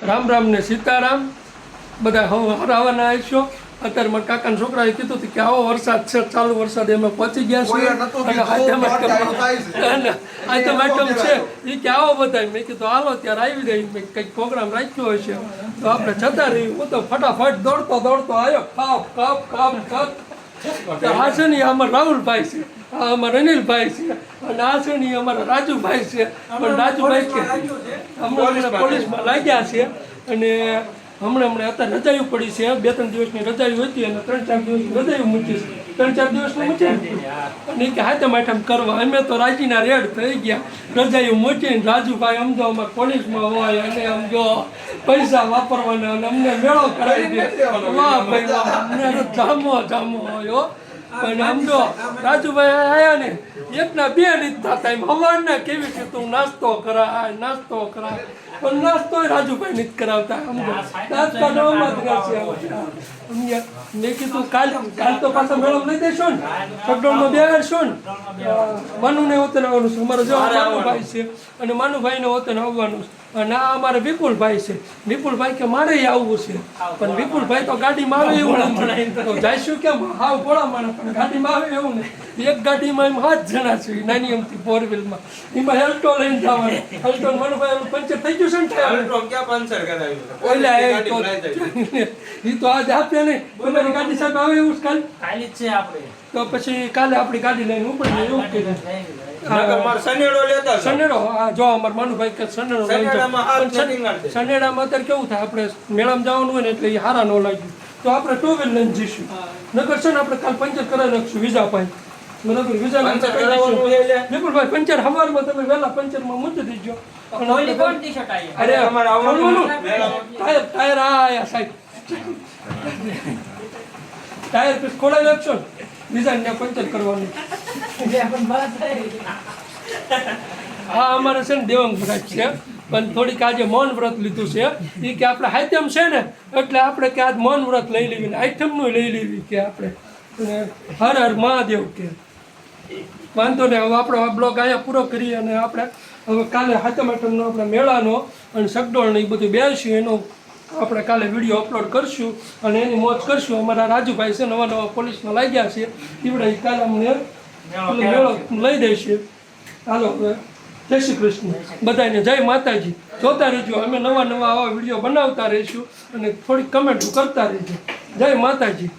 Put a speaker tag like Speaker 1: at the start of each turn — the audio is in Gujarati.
Speaker 1: રામ રામ ને સીતારામ બધા હરાવાના આવીશો અત્યારે મારા કાકાના છોકરાએ કીધું હતું કે આવો વરસાદ છે ચાલુ વરસાદ એમાં પહોંચી ગયા છે અને આઈટમ છે એ કે આવો બધા મેં કીધું હાલો ત્યારે આવી રહી મેં કંઈક પ્રોગ્રામ રાખ્યો હોય છે તો આપણે જતા રહી હું તો ફટાફટ દોડતો આવ્યો કાપ કાપ કાપ કાપ આ છે ને અમારા રાહુલભાઈ છે આ અમારા અનિલભાઈ છે અને આ છે ને અમારા રાજુભાઈ છે પણ રાજુભાઈ કે હમણાં પોલીસમાં લાગ્યા છે અને હમણાં અત્યારે રજાયું પડી છે 2-3 દિવસની રજાયું હતી અને 3-4 દિવસની રજાયું મૂકી છે 3-4 દિવસની મૂકી અને કે હાથમ આઠમ કરવા અમે તો રાજીના રેડ થઈ ગયા રજાયું મૂકીને રાજુભાઈ સમજો અમારે પોલીસમાં હોય અને સમજો પૈસા વાપરવાના અને અમને મેળો કરાવી દે વાહ ભાઈ વાહ અમને જામો હોય પણ સમજો રાજુભાઈ આવ્યા ને એકના 2 રીત થતા એમ હવારના કેવી રીતે તું નાસ્તો કરાય પણ નાસ્તો રાજુભાઈ નથી કરાવતા સમજો નાસ્તા નવામાં જ છે મેં કીધું કાલ તો પાછા મેળો લઈ દેશો ને ચકડોળમાં બેહાડશો ને માનુને વતન આવવાનું છે અમારો જો માનુભાઈ છે અને માનુભાઈને વતન આવવાનું છે અને આ અમારે વિપુલભાઈ છે વિપુલભાઈ કે મારે આવવું છે પણ વિપુલભાઈ તો ગાડીમાં આવે એવું નથી તો જઈશું કેમ હાવ ભોળા માણસ પણ ગાડીમાં આવે એવું નહીં એક ગાડીમાં એમ 7 જણા છે નાની એમથી 4 વ્હીલમાં એમાં હેલ્ટો લઈને જવાનું હેલ્ટો માનુભાઈ પંચર થઈ ગયું છે ને એ તો આજે આપે નહીં તમારી ગાડી સાહેબ આવે એવું કાલે જ છે આપણે તો પછી કાલે આપણી ગાડી લઈને ઉપડી એવું કે સનેડો જો અમાર માનુભાઈ કે સનેડો સનેડામાં અત્યારે કેવું થાય આપણે મેળામાં જવાનું હોય ને એટલે એ હારા ન લાગ્યું તો આપણે 2 વ્હીલ લઈને જઈશું નગર છે ને આપણે કાલ પંચર કરાવી નાખશું વિઝા પાઈ બરાબર વિઝા વિપુલભાઈ પંચર સવારમાં તમે વહેલા પંચરમાં મૂકી દીજો અરે ટાયર આયા સાહેબ ટાયર પીસ ખોલાવી નાખશો ને વિઝા પંચર કરવાનું હા અમારે છે ને દેવાંગ વ્રત છે પણ થોડીક આજે મૌન વ્રત લીધું છે એ કે આપણે આઈટમ છે ને એટલે આપણે કે આજ મૌન વ્રત લઈ લેવી ને આઈટમનું લઈ લેવી કે આપણે હર હર મહાદેવ કે વાંધો ને હવે આપણો આ બ્લોગ અહીંયા પૂરો કરીએ અને આપણે હવે કાલે હાથમ આઠમનો આપણે મેળાનો અને સગડોળને એ બધું બેસીએ એનો આપણે કાલે વિડીયો અપલોડ કરશું અને એની મોજ કરશું અમારા રાજુભાઈ છે નવા પોલીસમાં લાગ્યા છે એવડે કાલે અમને મેળો લઈ દઈશું હાલો જય શ્રી કૃષ્ણ બધાને જય માતાજી જોતા રહેજો અમે નવા આવા વિડીયો બનાવતા રહીશું અને થોડીક કમેન્ટ કરતા રહેજો જય માતાજી